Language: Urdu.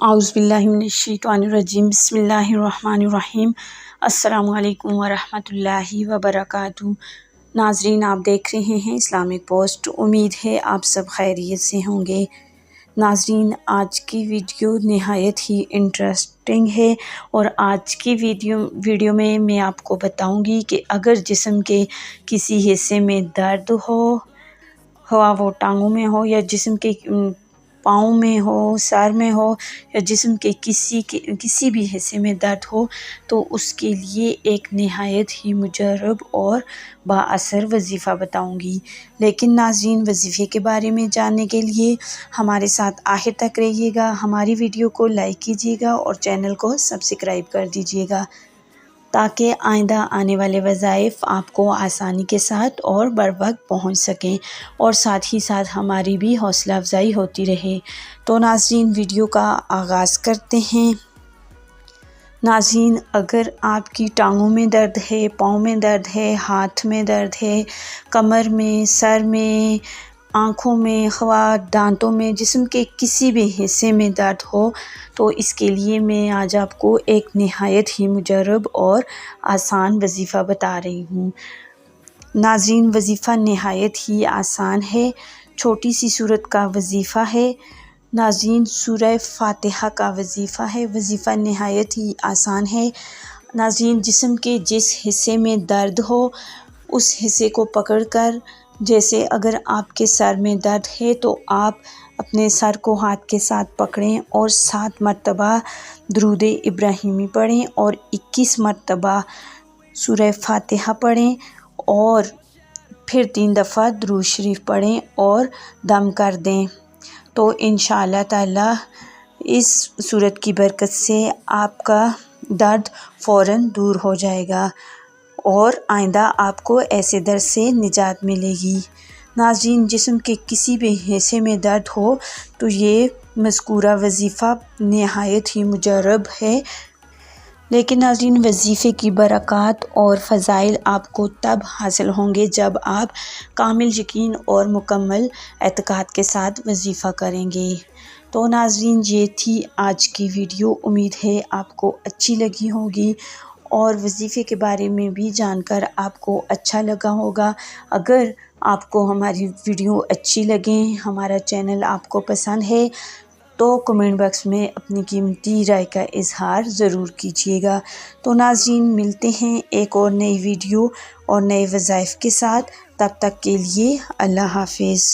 اعوذ باللہ من الشیطان الرجیم بسم اللہ الرحمن الرحیم السلام علیکم ورحمۃ اللہ وبرکاتہ۔ ناظرین، آپ دیکھ رہے ہیں اسلامک پوسٹ۔ امید ہے آپ سب خیریت سے ہوں گے۔ ناظرین، آج کی ویڈیو نہایت ہی انٹرسٹنگ ہے اور آج کی ویڈیو میں میں آپ کو بتاؤں گی کہ اگر جسم کے کسی حصے میں درد ہو، ہوا وہ ٹانگوں میں ہو یا جسم کے پاؤں میں ہو، سر میں ہو یا جسم کے کسی بھی حصے میں درد ہو تو اس کے لیے ایک نہایت ہی مجرب اور با اثر وظیفہ بتاؤں گی۔ لیکن ناظرین، وظیفے کے بارے میں جاننے کے لیے ہمارے ساتھ آخر تک رہیے گا، ہماری ویڈیو کو لائک کیجیے گا اور چینل کو سبسکرائب کر دیجیے گا تاکہ آئندہ آنے والے وظائف آپ کو آسانی کے ساتھ اور بروقت پہنچ سکیں اور ساتھ ہی ساتھ ہماری بھی حوصلہ افزائی ہوتی رہے۔ تو ناظرین، ویڈیو کا آغاز کرتے ہیں۔ ناظرین، اگر آپ کی ٹانگوں میں درد ہے، پاؤں میں درد ہے، ہاتھ میں درد ہے، کمر میں، سر میں، آنکھوں میں، خواہ دانتوں میں، جسم کے کسی بھی حصے میں درد ہو تو اس کے لیے میں آج آپ کو ایک نہایت ہی مجرب اور آسان وظیفہ بتا رہی ہوں۔ ناظرین، وظیفہ نہایت ہی آسان ہے، چھوٹی سی سورت کا وظیفہ ہے۔ ناظرین، سورہ فاتحہ کا وظیفہ ہے۔ وظیفہ نہایت ہی آسان ہے۔ ناظرین، جسم کے جس حصے میں درد ہو اس حصے کو پکڑ کر، جیسے اگر آپ کے سر میں درد ہے تو آپ اپنے سر کو ہاتھ کے ساتھ پکڑیں اور 7 مرتبہ درود ابراہیمی پڑھیں اور 21 مرتبہ سورہ فاتحہ پڑھیں اور پھر 3 دفعہ درود شریف پڑھیں اور دم کر دیں تو انشاءاللہ تعالی اس صورت کی برکت سے آپ کا درد فوراً دور ہو جائے گا اور آئندہ آپ کو ایسے درد سے نجات ملے گی۔ ناظرین، جسم کے کسی بھی حصے میں درد ہو تو یہ مذکورہ وظیفہ نہایت ہی مجرب ہے، لیکن ناظرین، وظیفے کی برکات اور فضائل آپ کو تب حاصل ہوں گے جب آپ کامل یقین اور مکمل اعتقاد کے ساتھ وظیفہ کریں گے۔ تو ناظرین، یہ تھی آج کی ویڈیو۔ امید ہے آپ کو اچھی لگی ہوگی اور وظیفے کے بارے میں بھی جان کر آپ کو اچھا لگا ہوگا۔ اگر آپ کو ہماری ویڈیو اچھی لگیں، ہمارا چینل آپ کو پسند ہے تو کمنٹ باکس میں اپنی قیمتی رائے کا اظہار ضرور کیجیے گا۔ تو ناظرین، ملتے ہیں ایک اور نئی ویڈیو اور نئے وظائف کے ساتھ، تب تک کے لیے اللہ حافظ۔